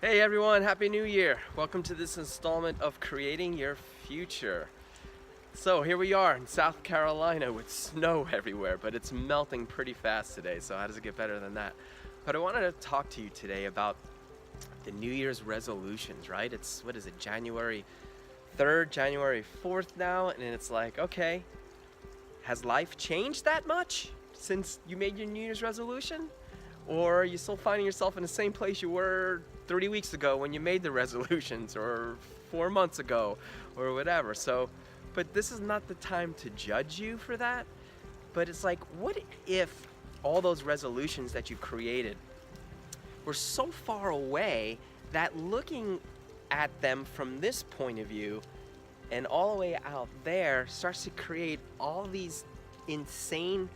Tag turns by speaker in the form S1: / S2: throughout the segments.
S1: Hey everyone, Happy New Year! Welcome to this installment of Creating Your Future. So here we are in South Carolina with snow everywhere, but it's melting pretty fast today, so how does it get better than that? But I wanted to talk to you today about the New Year's resolutions, right? It's, what is it, January 3rd, January 4th now, and it's like, okay, has life changed that much since you made your New Year's resolution? Or are you still finding yourself in the same place you were 30 weeks ago when you made the resolutions, or 4 months ago, or whatever? So, but this is not the time to judge you for that. But it's like, what if all those resolutions that you created were so far away that looking at them from this point of view and all the way out there starts to create all these insane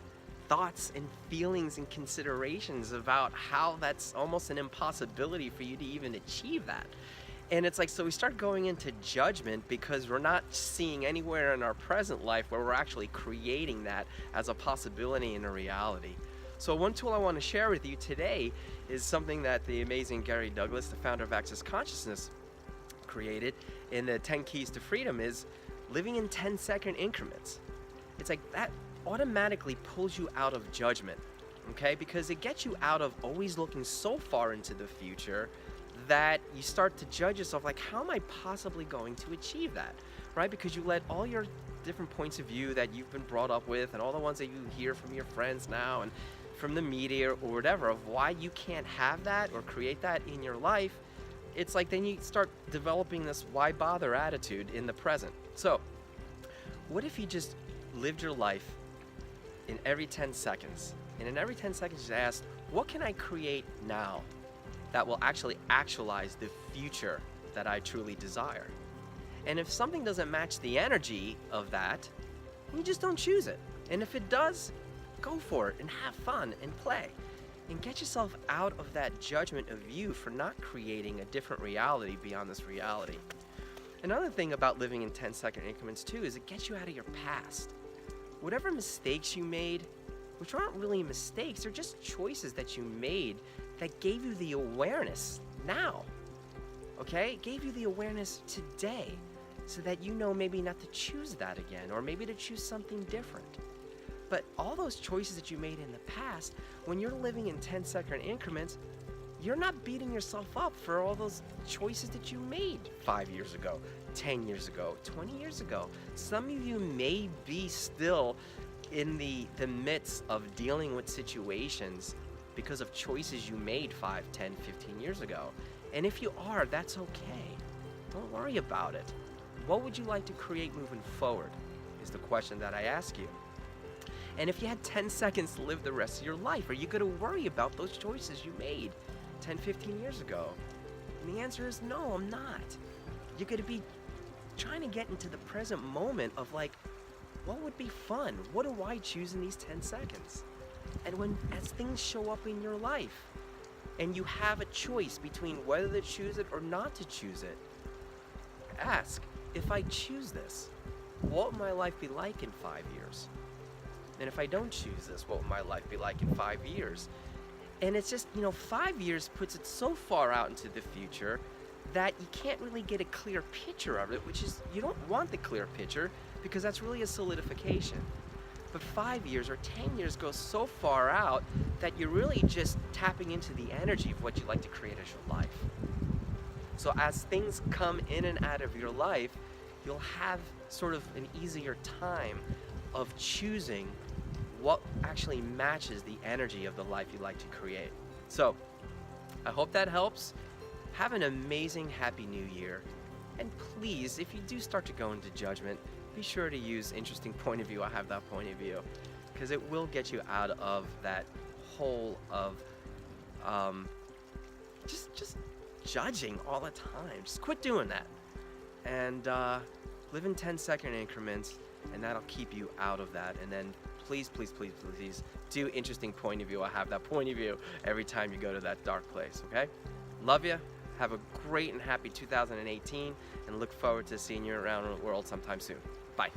S1: thoughts and feelings and considerations about how that's almost an impossibility for you to even achieve that. And it's like, so we start going into judgment because we're not seeing anywhere in our present life where we're actually creating that as a possibility and a reality. So one tool I want to share with you today is something that the amazing Gary Douglas, the founder of Access Consciousness, created in the 10 Keys to Freedom, is living in 10-second increments. It's like that automatically pulls you out of judgment, okay? Because it gets you out of always looking so far into the future that you start to judge yourself, like, how am I possibly going to achieve that, right? Because you let all your different points of view that you've been brought up with and all the ones that you hear from your friends now and from the media or whatever of why you can't have that or create that in your life. It's like then you start developing this why bother attitude in the present. So what if you just lived your life in every 10 seconds, and in every 10 seconds you ask, what can I create now that will actually actualize the future that I truly desire? And if something doesn't match the energy of that, you just don't choose it. And if it does, go for it and have fun and play and get yourself out of that judgment of you for not creating a different reality beyond this reality. Another thing about living in 10-second increments too is it gets you out of your past. Whatever mistakes you made, which aren't really mistakes, they're just choices that you made that gave you the awareness now, okay? It gave you the awareness today so that you know maybe not to choose that again, or maybe to choose something different. But all those choices that you made in the past, when you're living in 10-second increments, you're not beating yourself up for all those choices that you made 5 years ago, 10 years ago, 20 years ago. Some of you may be still in the midst of dealing with situations because of choices you made 5, 10, 15 years ago. And if you are, that's okay. Don't worry about it. What would you like to create moving forward is the question that I ask you. And if you had 10 seconds to live the rest of your life, are you going to worry about those choices you made 10, 15 years ago? And the answer is no, I'm not. You're going to be trying to get into the present moment of like, what would be fun? What do I choose in these 10 seconds? And as things show up in your life and you have a choice between whether to choose it or not to choose it, ask, if I choose this, what will my life be like in 5 years? And if I don't choose this, what will my life be like in 5 years? And it's just, 5 years puts it so far out into the future that you can't really get a clear picture of it, which is, you don't want the clear picture because that's really a solidification. But 5 years or 10 years goes so far out that you're really just tapping into the energy of what you'd like to create as your life. So as things come in and out of your life, you'll have sort of an easier time of choosing what actually matches the energy of the life you like to create. So I hope that helps. Have an amazing Happy New Year. And please, if you do start to go into judgment, be sure to use interesting point of view. I have that point of view, because it will get you out of that hole of just judging all the time. Just quit doing that and live in 10-second increments, and that'll keep you out of that. And then please, please, please, please do interesting point of view. I have that point of view every time you go to that dark place, okay? Love you. Have a great and happy 2018, and look forward to seeing you around the world sometime soon. Bye.